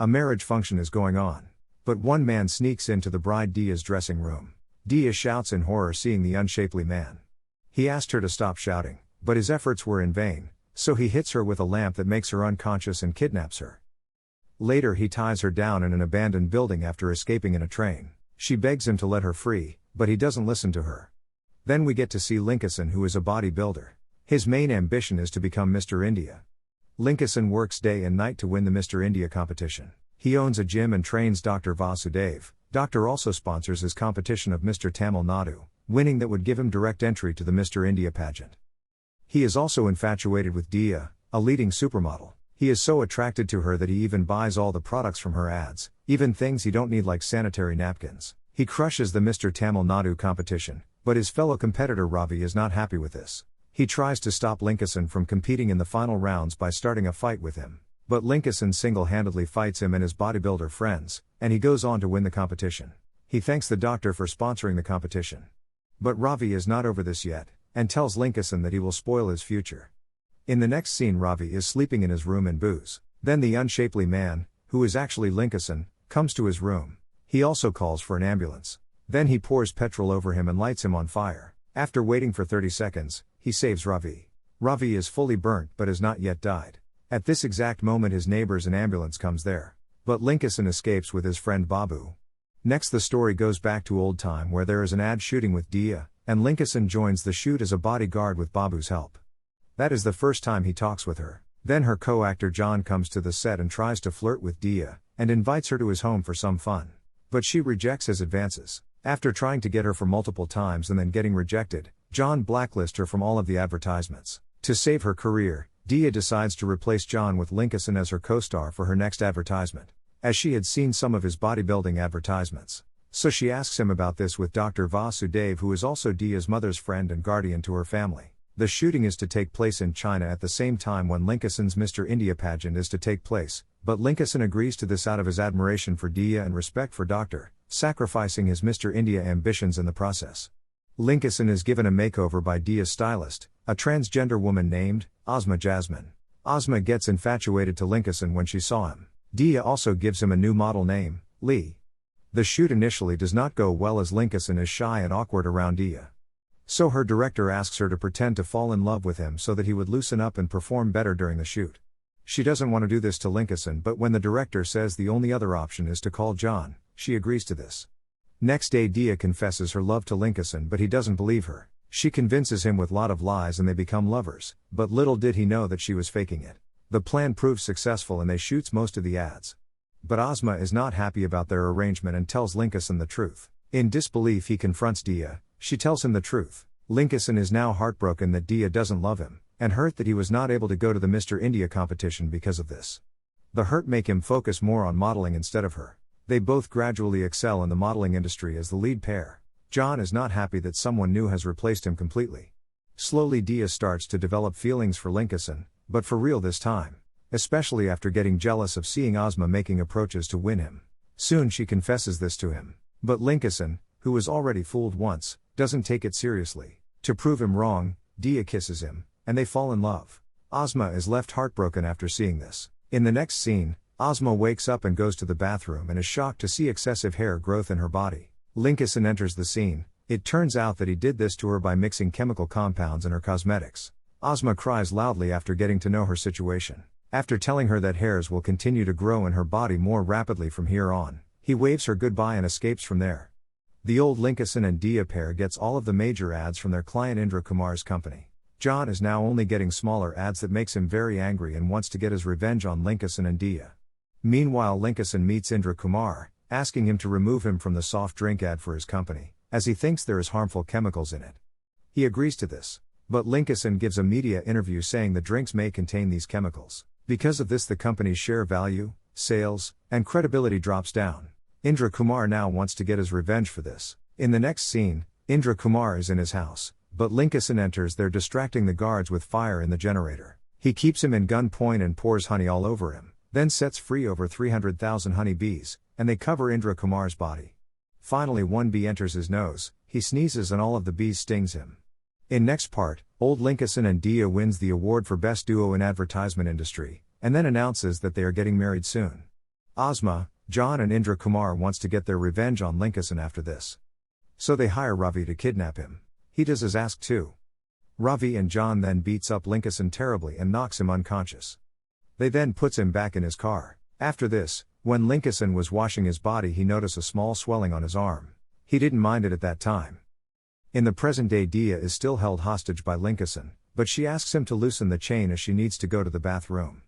A marriage function is going on. But one man sneaks into the bride Dia's dressing room. Dia shouts in horror seeing the unshapely man. He asked her to stop shouting, but his efforts were in vain, so he hits her with a lamp that makes her unconscious and kidnaps her. Later he ties her down in an abandoned building after escaping in a train. She begs him to let her free, but he doesn't listen to her. Then we get to see Lingesan, who is a bodybuilder. His main ambition is to become Mr. India. Lingesan works day and night to win the Mr. India competition. He owns a gym and trains Dr. Vasudev. Doctor also sponsors his competition of Mr. Tamil Nadu, winning that would give him direct entry to the Mr. India pageant. He is also infatuated with Dia, a leading supermodel. He is so attracted to her that he even buys all the products from her ads, even things he don't need like sanitary napkins. He crushes the Mr. Tamil Nadu competition, but his fellow competitor Ravi is not happy with this. He tries to stop Lingesan from competing in the final rounds by starting a fight with him, but Lingesan single-handedly fights him and his bodybuilder friends, and he goes on to win the competition. He thanks the doctor for sponsoring the competition. But Ravi is not over this yet, and tells Lingesan that he will spoil his future. In the next scene Ravi is sleeping in his room in booze. Then the unshapely man, who is actually Lingesan, comes to his room. He also calls for an ambulance. Then he pours petrol over him and lights him on fire. After waiting for 30 seconds, he saves Ravi. Ravi is fully burnt but has not yet died. At this exact moment his neighbors and ambulance comes there. But Lingesan escapes with his friend Babu. Next the story goes back to old time where there is an ad shooting with Dia, and Lingesan joins the shoot as a bodyguard with Babu's help. That is the first time he talks with her. Then her co-actor John comes to the set and tries to flirt with Dia, and invites her to his home for some fun. But she rejects his advances. After trying to get her for multiple times and then getting rejected, John blacklists her from all of the advertisements. To save her career, Dia decides to replace John with Lingesan as her co-star for her next advertisement, as she had seen some of his bodybuilding advertisements. So she asks him about this with Dr. Vasudev, who is also Dia's mother's friend and guardian to her family. The shooting is to take place in China at the same time when Lingesan's Mr. India pageant is to take place, but Lingesan agrees to this out of his admiration for Dia and respect for Dr., sacrificing his Mr. India ambitions in the process. Lingesan is given a makeover by Dia's stylist, a transgender woman named Ozma Jasmine. Ozma gets infatuated to Lingesan when she saw him. Dia also gives him a new model name, Lee. The shoot initially does not go well as Lingesan is shy and awkward around Dia. So her director asks her to pretend to fall in love with him so that he would loosen up and perform better during the shoot. She doesn't want to do this to Lingesan, but when the director says the only other option is to call John, she agrees to this. Next day Dia confesses her love to Lingesan, but he doesn't believe her. She convinces him with a lot of lies and they become lovers, but little did he know that she was faking it. The plan proves successful and they shoots most of the ads. But Ozma is not happy about their arrangement and tells Lingesan the truth. In disbelief he confronts Dia. She tells him the truth. Lingesan is now heartbroken that Dia doesn't love him, and hurt that he was not able to go to the Mr. India competition because of this. The hurt make him focus more on modeling instead of her. They both gradually excel in the modeling industry as the lead pair. John is not happy that someone new has replaced him completely. Slowly Dia starts to develop feelings for Lingesan, but for real this time. Especially after getting jealous of seeing Ozma making approaches to win him. Soon she confesses this to him. But Lingesan, who was already fooled once, doesn't take it seriously. To prove him wrong, Dia kisses him, and they fall in love. Ozma is left heartbroken after seeing this. In the next scene, Ozma wakes up and goes to the bathroom and is shocked to see excessive hair growth in her body. Lingesan enters the scene. It turns out that he did this to her by mixing chemical compounds in her cosmetics. Ozma cries loudly after getting to know her situation. After telling her that hairs will continue to grow in her body more rapidly from here on, he waves her goodbye and escapes from there. The old Lingesan and Dia pair gets all of the major ads from their client Indra Kumar's company. John is now only getting smaller ads that makes him very angry and wants to get his revenge on Lingesan and Dia. Meanwhile Lingesan meets Indra Kumar, asking him to remove him from the soft drink ad for his company, as he thinks there is harmful chemicals in it. He agrees to this, but Lingesan gives a media interview saying the drinks may contain these chemicals. Because of this the company's share value, sales, and credibility drops down. Indra Kumar now wants to get his revenge for this. In the next scene, Indra Kumar is in his house, but Lingesan enters there distracting the guards with fire in the generator. He keeps him in gunpoint and pours honey all over him, then sets free over 300,000 honey bees, and they cover Indra Kumar's body. Finally one bee enters his nose, he sneezes and all of the bees stings him. In next part, old Lingesan and Dia wins the award for best duo in advertisement industry, and then announces that they are getting married soon. Ozma, John and Indra Kumar wants to get their revenge on Lingesan after this. So they hire Ravi to kidnap him. He does as asked too. Ravi and John then beats up Lingesan terribly and knocks him unconscious. They then puts him back in his car. After this, when Lingesan was washing his body, he noticed a small swelling on his arm. He didn't mind it at that time. In the present day, Dia is still held hostage by Lingesan, but she asks him to loosen the chain as she needs to go to the bathroom.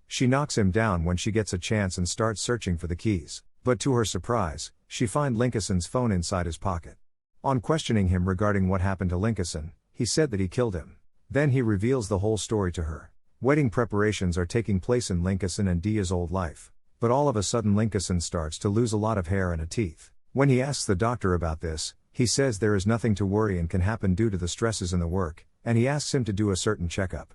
She knocks him down when she gets a chance and starts searching for the keys, but to her surprise, she finds Lingesan's phone inside his pocket. On questioning him regarding what happened to Lingesan, he said that he killed him. Then he reveals the whole story to her. Wedding preparations are taking place in Lingesan and Dia's old life, but all of a sudden Lingesan starts to lose a lot of hair and teeth. When he asks the doctor about this, he says there is nothing to worry and can happen due to the stresses in the work, and he asks him to do a certain checkup.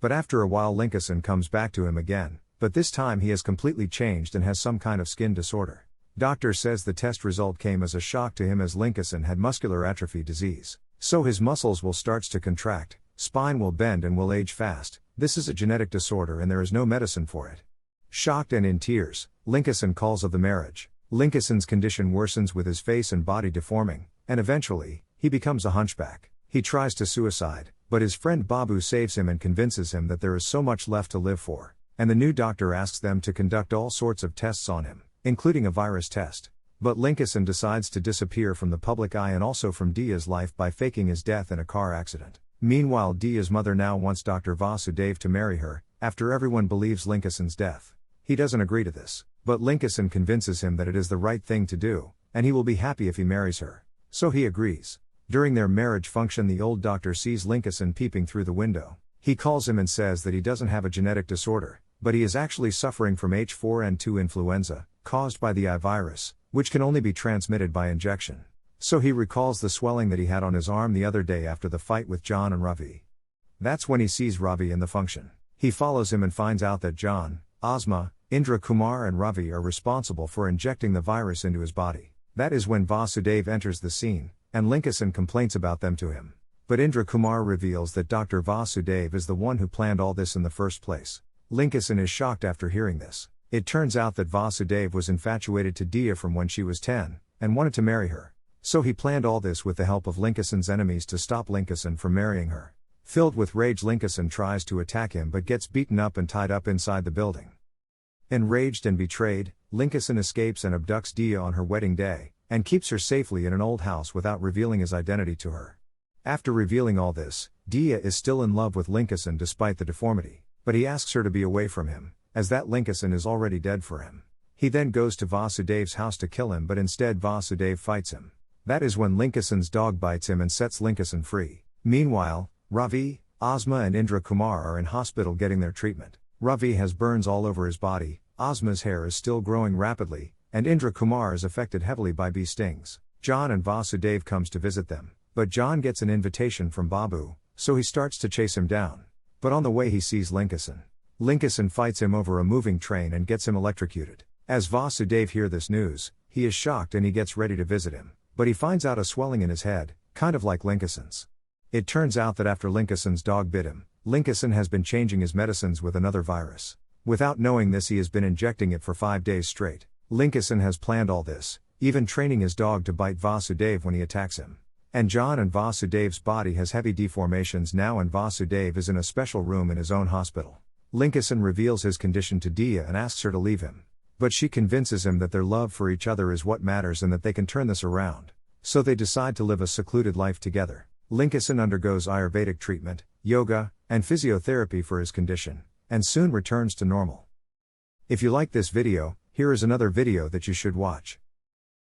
But after a while Lingesan comes back to him again, but this time he has completely changed and has some kind of skin disorder. Doctor says the test result came as a shock to him as Lingesan had muscular atrophy disease. So his muscles will starts to contract, spine will bend and will age fast. This is a genetic disorder and there is no medicine for it. Shocked and in tears, Lingesan calls of the marriage. Lingesan's condition worsens with his face and body deforming, and eventually, he becomes a hunchback. He tries to suicide, but his friend Babu saves him and convinces him that there is so much left to live for, and the new doctor asks them to conduct all sorts of tests on him, including a virus test. But Lingesan decides to disappear from the public eye and also from Dia's life by faking his death in a car accident. Meanwhile, Dia's mother now wants Dr. Vasudev to marry her, after everyone believes Lingesan's death. He doesn't agree to this, but Lingesan convinces him that it is the right thing to do, and he will be happy if he marries her. So he agrees. During their marriage function, the old doctor sees Lingesan peeping through the window. He calls him and says that he doesn't have a genetic disorder, but he is actually suffering from H4N2 influenza, caused by the I virus, which can only be transmitted by injection. So he recalls the swelling that he had on his arm the other day after the fight with John and Ravi. That's when he sees Ravi in the function. He follows him and finds out that John, Ozma, Indra Kumar and Ravi are responsible for injecting the virus into his body. That is when Vasudev enters the scene, and Lingesan complains about them to him. But Indra Kumar reveals that Dr. Vasudev is the one who planned all this in the first place. Lingesan is shocked after hearing this. It turns out that Vasudev was infatuated to Dia from when she was 10, and wanted to marry her. So he planned all this with the help of Lingesan's enemies to stop Lingesan from marrying her. Filled with rage, Lingesan tries to attack him but gets beaten up and tied up inside the building. Enraged and betrayed, Lingesan escapes and abducts Dia on her wedding day, and keeps her safely in an old house without revealing his identity to her. After revealing all this, Dia is still in love with Lingesan despite the deformity, but he asks her to be away from him, as that Lingesan is already dead for him. He then goes to Vasudev's house to kill him, but instead Vasudev fights him. That is when Lingesan's dog bites him and sets Lingesan free. Meanwhile, Ravi, Ozma and Indra Kumar are in hospital getting their treatment. Ravi has burns all over his body, Ozma's hair is still growing rapidly, and Indra Kumar is affected heavily by bee stings. John and Vasudev comes to visit them, but John gets an invitation from Babu, so he starts to chase him down. But on the way he sees Lingesan. Lingesan fights him over a moving train and gets him electrocuted. As Vasudev hears this news, he is shocked and he gets ready to visit him, but he finds out a swelling in his head, kind of like Lingesan's. It turns out that after Lingesan's dog bit him, Lingesan has been changing his medicines with another virus. Without knowing this, he has been injecting it for 5 days straight. Lingesan has planned all this, even training his dog to bite Vasudev when he attacks him. And John and Vasudev's body has heavy deformations now, and Vasudev is in a special room in his own hospital. Lingesan reveals his condition to Dia and asks her to leave him. But she convinces him that their love for each other is what matters and that they can turn this around. So they decide to live a secluded life together. Lingesan undergoes Ayurvedic treatment, yoga, and physiotherapy for his condition, and soon returns to normal. If you like this video, here is another video that you should watch.